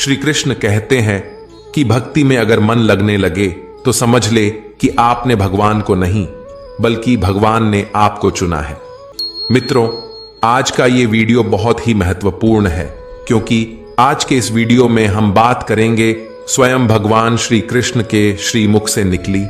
श्री कृष्ण कहते हैं कि भक्ति में अगर मन लगने लगे तो समझ ले कि आपने भगवान को नहीं बल्कि भगवान ने आपको चुना है। मित्रों, आज का ये वीडियो बहुत ही महत्वपूर्ण है क्योंकि आज के इस वीडियो में हम बात करेंगे स्वयं भगवान श्री कृष्ण के श्रीमुख से निकली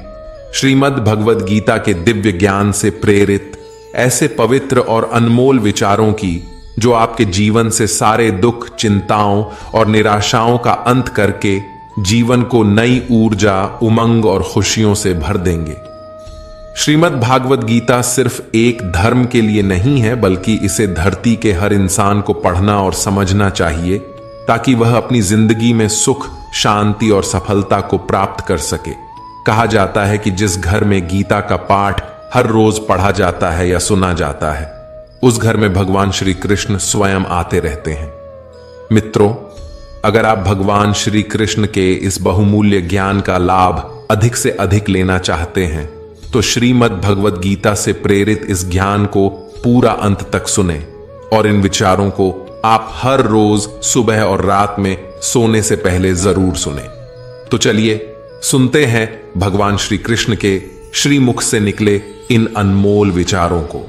श्रीमद् भगवद गीता के दिव्य ज्ञान से प्रेरित ऐसे पवित्र और अनमोल विचारों की जो आपके जीवन से सारे दुख, चिंताओं और निराशाओं का अंत करके जीवन को नई ऊर्जा, उमंग और खुशियों से भर देंगे। श्रीमद् भागवत गीता सिर्फ एक धर्म के लिए नहीं है बल्कि इसे धरती के हर इंसान को पढ़ना और समझना चाहिए ताकि वह अपनी जिंदगी में सुख, शांति और सफलता को प्राप्त कर सके। कहा जाता है कि जिस घर में गीता का पाठ हर रोज पढ़ा जाता है या सुना जाता है उस घर में भगवान श्री कृष्ण स्वयं आते रहते हैं। मित्रों, अगर आप भगवान श्री कृष्ण के इस बहुमूल्य ज्ञान का लाभ अधिक से अधिक लेना चाहते हैं तो श्रीमद् भगवद गीता से प्रेरित इस ज्ञान को पूरा अंत तक सुने और इन विचारों को आप हर रोज सुबह और रात में सोने से पहले जरूर सुने। तो चलिए सुनते हैं भगवान श्री कृष्ण के श्रीमुख से निकले इन अनमोल विचारों को।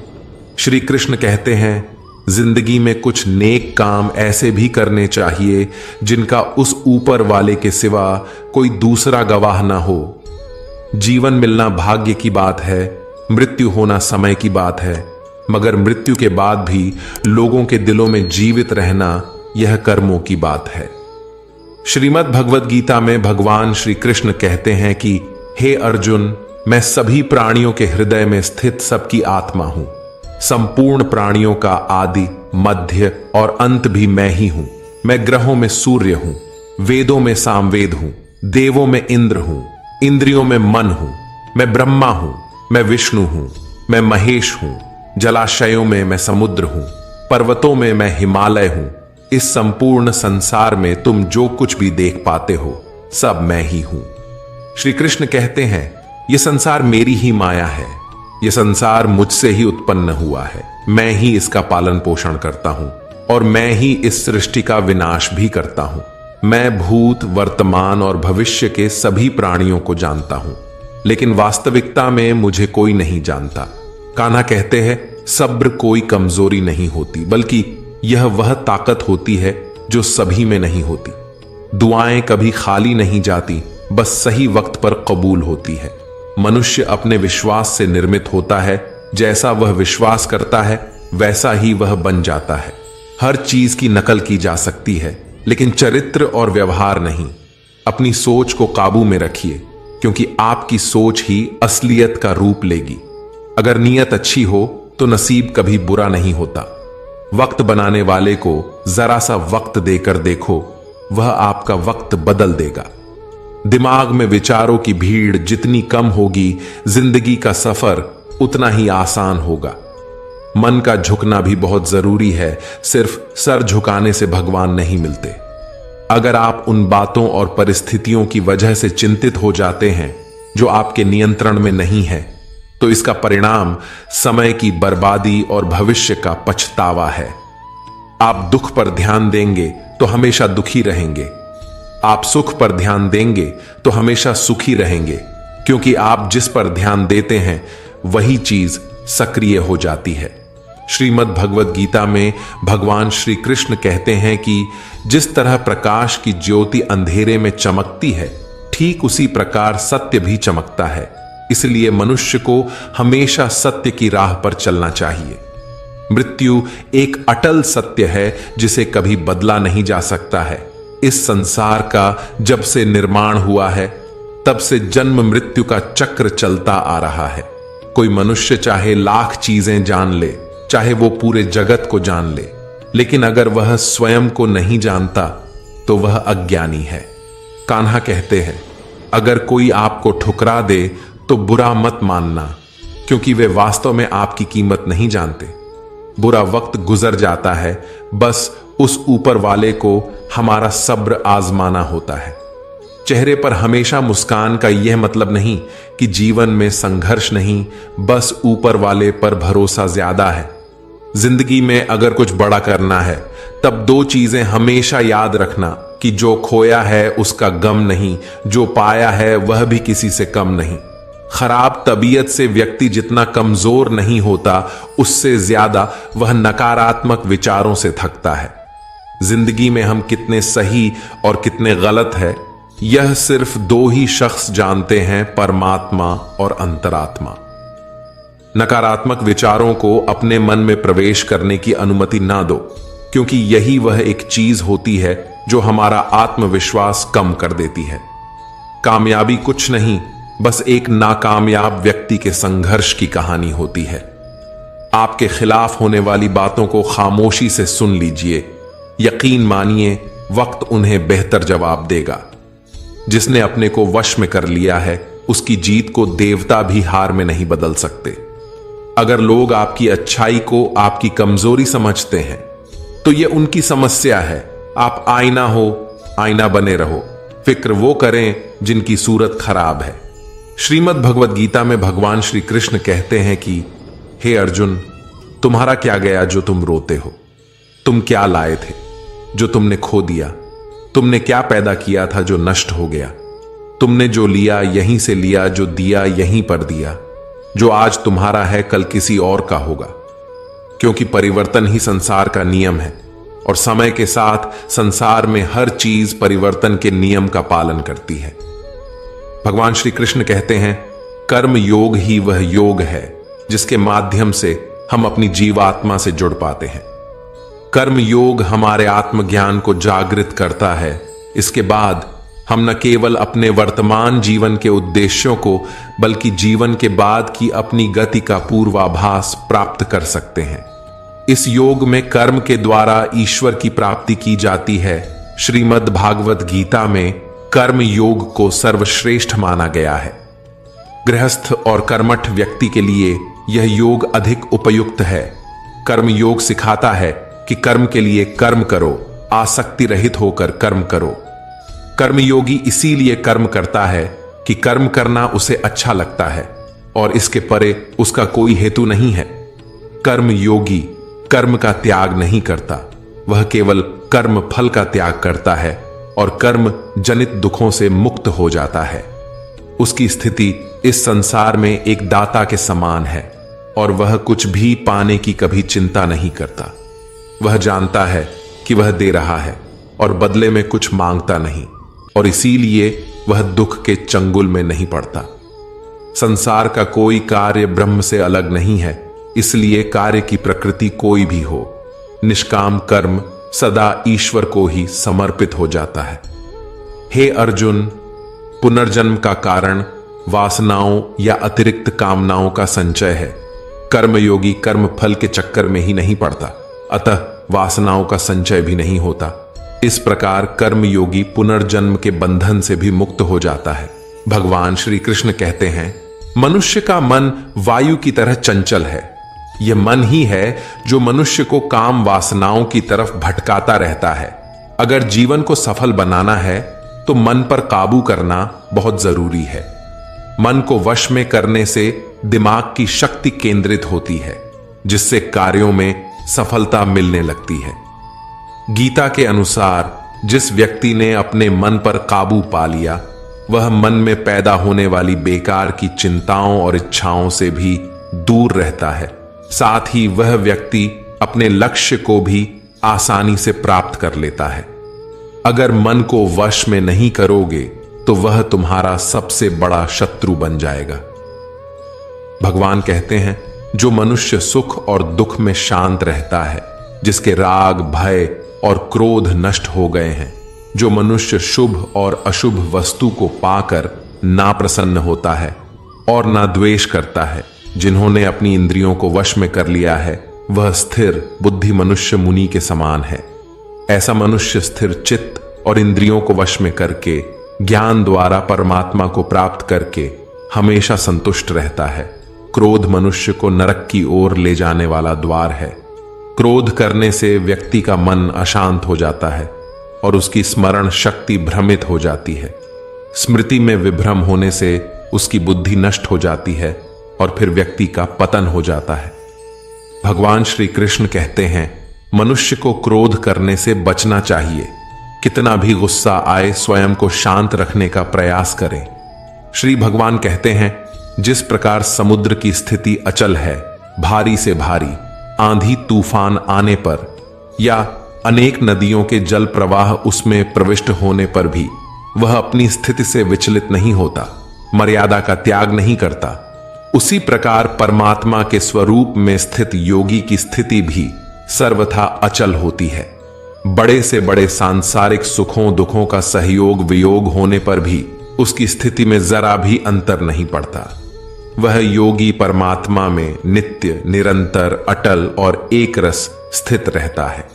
श्री कृष्ण कहते हैं, जिंदगी में कुछ नेक काम ऐसे भी करने चाहिए जिनका उस ऊपर वाले के सिवा कोई दूसरा गवाह ना हो। जीवन मिलना भाग्य की बात है, मृत्यु होना समय की बात है, मगर मृत्यु के बाद भी लोगों के दिलों में जीवित रहना यह कर्मों की बात है। श्रीमद् भगवद गीता में भगवान श्री कृष्ण कहते हैं कि हे अर्जुन, मैं सभी प्राणियों के हृदय में स्थित सबकी आत्मा हूं। संपूर्ण प्राणियों का आदि, मध्य और अंत भी मैं ही हूं। मैं ग्रहों में सूर्य हूं, वेदों में सामवेद हूं, देवों में इंद्र हूं, इंद्रियों में मन हूं। मैं ब्रह्मा हूं, मैं विष्णु हूं, मैं महेश हूं। जलाशयों में मैं समुद्र हूं, पर्वतों में मैं हिमालय हूं। इस संपूर्ण संसार में तुम जो कुछ भी देख पाते हो सब मैं ही हूं। श्री कृष्ण कहते हैं, यह संसार मेरी ही माया है। यह संसार मुझसे ही उत्पन्न हुआ है। मैं ही इसका पालन पोषण करता हूं और मैं ही इस सृष्टि का विनाश भी करता हूं। मैं भूत, वर्तमान और भविष्य के सभी प्राणियों को जानता हूं, लेकिन वास्तविकता में मुझे कोई नहीं जानता। कान्हा कहते हैं, सब्र कोई कमजोरी नहीं होती बल्कि यह वह ताकत होती है जो सभी में नहीं होती। दुआएं कभी खाली नहीं जाती, बस सही वक्त पर कबूल होती है। मनुष्य अपने विश्वास से निर्मित होता है। जैसा वह विश्वास करता है वैसा ही वह बन जाता है। हर चीज की नकल की जा सकती है लेकिन चरित्र और व्यवहार नहीं। अपनी सोच को काबू में रखिए क्योंकि आपकी सोच ही असलियत का रूप लेगी। अगर नीयत अच्छी हो तो नसीब कभी बुरा नहीं होता। वक्त बनाने वाले को जरा सा वक्त देकर देखो, वह आपका वक्त बदल देगा। दिमाग में विचारों की भीड़ जितनी कम होगी, जिंदगी का सफर उतना ही आसान होगा। मन का झुकना भी बहुत जरूरी है, सिर्फ सर झुकाने से भगवान नहीं मिलते। अगर आप उन बातों और परिस्थितियों की वजह से चिंतित हो जाते हैं जो आपके नियंत्रण में नहीं है तो इसका परिणाम समय की बर्बादी और भविष्य का पछतावा है। आप दुख पर ध्यान देंगे तो हमेशा दुखी रहेंगे। आप सुख पर ध्यान देंगे तो हमेशा सुखी रहेंगे, क्योंकि आप जिस पर ध्यान देते हैं वही चीज सक्रिय हो जाती है। श्रीमद् भगवद गीता में भगवान श्री कृष्ण कहते हैं कि जिस तरह प्रकाश की ज्योति अंधेरे में चमकती है, ठीक उसी प्रकार सत्य भी चमकता है। इसलिए मनुष्य को हमेशा सत्य की राह पर चलना चाहिए। मृत्यु एक अटल सत्य है जिसे कभी बदला नहीं जा सकता है। इस संसार का जब से निर्माण हुआ है तब से जन्म मृत्यु का चक्र चलता आ रहा है। कोई मनुष्य चाहे लाख चीजें जान ले, चाहे वो पूरे जगत को जान ले, लेकिन अगर वह स्वयं को नहीं जानता तो वह अज्ञानी है। कान्हा कहते हैं, अगर कोई आपको ठुकरा दे तो बुरा मत मानना, क्योंकि वे वास्तव में आपकी कीमत नहीं जानते। बुरा वक्त गुजर जाता है, बस उस ऊपर वाले को हमारा सब्र आजमाना होता है। चेहरे पर हमेशा मुस्कान का यह मतलब नहीं कि जीवन में संघर्ष नहीं, बस ऊपर वाले पर भरोसा ज्यादा है। जिंदगी में अगर कुछ बड़ा करना है तब दो चीजें हमेशा याद रखना कि जो खोया है उसका गम नहीं, जो पाया है वह भी किसी से कम नहीं। खराब तबीयत से व्यक्ति जितना कमजोर नहीं होता, उससे ज्यादा वह नकारात्मक विचारों से थकता है। जिंदगी में हम कितने सही और कितने गलत है, यह सिर्फ दो ही शख्स जानते हैं, परमात्मा और अंतरात्मा। नकारात्मक विचारों को अपने मन में प्रवेश करने की अनुमति ना दो, क्योंकि यही वह एक चीज होती है जो हमारा आत्मविश्वास कम कर देती है। कामयाबी कुछ नहीं, बस एक नाकामयाब व्यक्ति के संघर्ष की कहानी होती है। आपके खिलाफ होने वाली बातों को खामोशी से सुन लीजिए। यकीन मानिए, वक्त उन्हें बेहतर जवाब देगा। जिसने अपने को वश में कर लिया है, उसकी जीत को देवता भी हार में नहीं बदल सकते। अगर लोग आपकी अच्छाई को आपकी कमजोरी समझते हैं, तो यह उनकी समस्या है। आप आईना हो, आईना बने रहो। फिक्र वो करें जिनकी सूरत खराब है। श्रीमद् भगवद गीता में भगवान श्री कृष्ण कहते हैं कि हे अर्जुन, तुम्हारा क्या गया जो तुम रोते हो? तुम क्या लाए थे जो तुमने खो दिया? तुमने क्या पैदा किया था जो नष्ट हो गया? तुमने जो लिया यहीं से लिया, जो दिया यहीं पर दिया। जो आज तुम्हारा है कल किसी और का होगा, क्योंकि परिवर्तन ही संसार का नियम है और समय के साथ संसार में हर चीज परिवर्तन के नियम का पालन करती है। भगवान श्री कृष्ण कहते हैं, कर्म योग ही वह योग है जिसके माध्यम से हम अपनी जीवात्मा से जुड़ पाते हैं। कर्म योग हमारे आत्मज्ञान को जागृत करता है। इसके बाद हम न केवल अपने वर्तमान जीवन के उद्देश्यों को, बल्कि जीवन के बाद की अपनी गति का पूर्वाभास प्राप्त कर सकते हैं। इस योग में कर्म के द्वारा ईश्वर की प्राप्ति की जाती है। श्रीमद् भागवत गीता में कर्म योग को सर्वश्रेष्ठ माना गया है। गृहस्थ और कर्मठ व्यक्ति के लिए यह योग अधिक उपयुक्त है। कर्म योग सिखाता है कि कर्म के लिए कर्म करो, आसक्ति रहित होकर कर्म करो। कर्मयोगी इसीलिए कर्म करता है कि कर्म करना उसे अच्छा लगता है और इसके परे उसका कोई हेतु नहीं है। कर्मयोगी कर्म का त्याग नहीं करता, वह केवल कर्म फल का त्याग करता है और कर्म जनित दुखों से मुक्त हो जाता है। उसकी स्थिति इस संसार में एक दाता के समान है और वह कुछ भी पाने की कभी चिंता नहीं करता। वह जानता है कि वह दे रहा है और बदले में कुछ मांगता नहीं, और इसीलिए वह दुख के चंगुल में नहीं पड़ता। संसार का कोई कार्य ब्रह्म से अलग नहीं है, इसलिए कार्य की प्रकृति कोई भी हो, निष्काम कर्म सदा ईश्वर को ही समर्पित हो जाता है। हे अर्जुन, पुनर्जन्म का कारण वासनाओं या अतिरिक्त कामनाओं का संचय है। कर्मयोगी कर्म फल के चक्कर में ही नहीं पड़ता, अतः वासनाओं का संचय भी नहीं होता। इस प्रकार कर्मयोगी पुनर्जन्म के बंधन से भी मुक्त हो जाता है। भगवान श्री कृष्ण कहते हैं, मनुष्य का मन वायु की तरह चंचल है। यह मन ही है जो मनुष्य को काम वासनाओं की तरफ भटकाता रहता है। अगर जीवन को सफल बनाना है तो मन पर काबू करना बहुत जरूरी है। मन को वश में करने से दिमाग की शक्ति केंद्रित होती है, जिससे कार्यों में सफलता मिलने लगती है। गीता के अनुसार जिस व्यक्ति ने अपने मन पर काबू पा लिया, वह मन में पैदा होने वाली बेकार की चिंताओं और इच्छाओं से भी दूर रहता है। साथ ही वह व्यक्ति अपने लक्ष्य को भी आसानी से प्राप्त कर लेता है। अगर मन को वश में नहीं करोगे तो वह तुम्हारा सबसे बड़ा शत्रु बन जाएगा। भगवान कहते हैं, जो मनुष्य सुख और दुख में शांत रहता है, जिसके राग, भय और क्रोध नष्ट हो गए हैं, जो मनुष्य शुभ और अशुभ वस्तु को पाकर ना प्रसन्न होता है और ना द्वेष करता है, जिन्होंने अपनी इंद्रियों को वश में कर लिया है, वह स्थिर बुद्धि मनुष्य मुनि के समान है। ऐसा मनुष्य स्थिर चित्त और इंद्रियों को वश में करके ज्ञान द्वारा परमात्मा को प्राप्त करके हमेशा संतुष्ट रहता है। क्रोध मनुष्य को नरक की ओर ले जाने वाला द्वार है। क्रोध करने से व्यक्ति का मन अशांत हो जाता है और उसकी स्मरण शक्ति भ्रमित हो जाती है। स्मृति में विभ्रम होने से उसकी बुद्धि नष्ट हो जाती है और फिर व्यक्ति का पतन हो जाता है। भगवान श्री कृष्ण कहते हैं, मनुष्य को क्रोध करने से बचना चाहिए, कितना भी गुस्सा आए स्वयं को शांत रखने का प्रयास करें। श्री भगवान कहते हैं, जिस प्रकार समुद्र की स्थिति अचल है, भारी से भारी आंधी तूफान आने पर या अनेक नदियों के जल प्रवाह उसमें प्रविष्ट होने पर भी वह अपनी स्थिति से विचलित नहीं होता, मर्यादा का त्याग नहीं करता, उसी प्रकार परमात्मा के स्वरूप में स्थित योगी की स्थिति भी सर्वथा अचल होती है। बड़े से बड़े सांसारिक सुखों दुखों का सहयोग वियोग होने पर भी उसकी स्थिति में जरा भी अंतर नहीं पड़ता। वह योगी परमात्मा में नित्य निरंतर अटल और एक रस स्थित रहता है।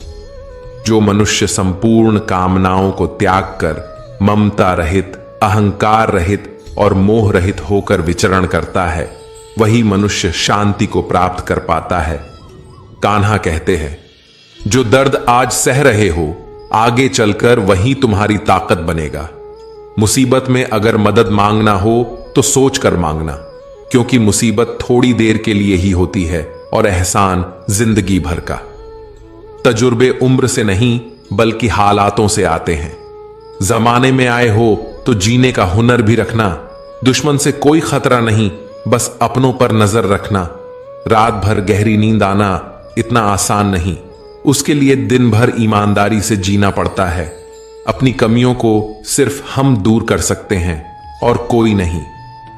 जो मनुष्य संपूर्ण कामनाओं को त्याग कर ममता रहित, अहंकार रहित और मोह रहित होकर विचरण करता है, वही मनुष्य शांति को प्राप्त कर पाता है। कान्हा कहते हैं, जो दर्द आज सह रहे हो, आगे चलकर वही तुम्हारी ताकत बनेगा। मुसीबत में अगर मदद मांगना हो तो सोच कर मांगना, क्योंकि मुसीबत थोड़ी देर के लिए ही होती है और एहसान जिंदगी भर का। तजुर्बे उम्र से नहीं बल्कि हालातों से आते हैं। जमाने में आए हो तो जीने का हुनर भी रखना। दुश्मन से कोई खतरा नहीं, बस अपनों पर नजर रखना। रात भर गहरी नींद आना इतना आसान नहीं, उसके लिए दिन भर ईमानदारी से जीना पड़ता है। अपनी कमियों को सिर्फ हम दूर कर सकते हैं और कोई नहीं,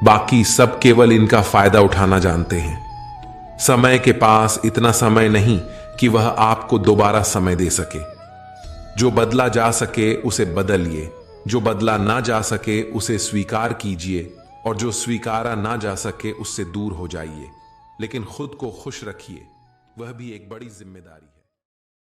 बाकी सब केवल इनका फायदा उठाना जानते हैं। समय के पास इतना समय नहीं कि वह आपको दोबारा समय दे सके। जो बदला जा सके उसे बदलिए, जो बदला ना जा सके उसे स्वीकार कीजिए, और जो स्वीकारा ना जा सके उससे दूर हो जाइए। लेकिन खुद को खुश रखिए, वह भी एक बड़ी जिम्मेदारी।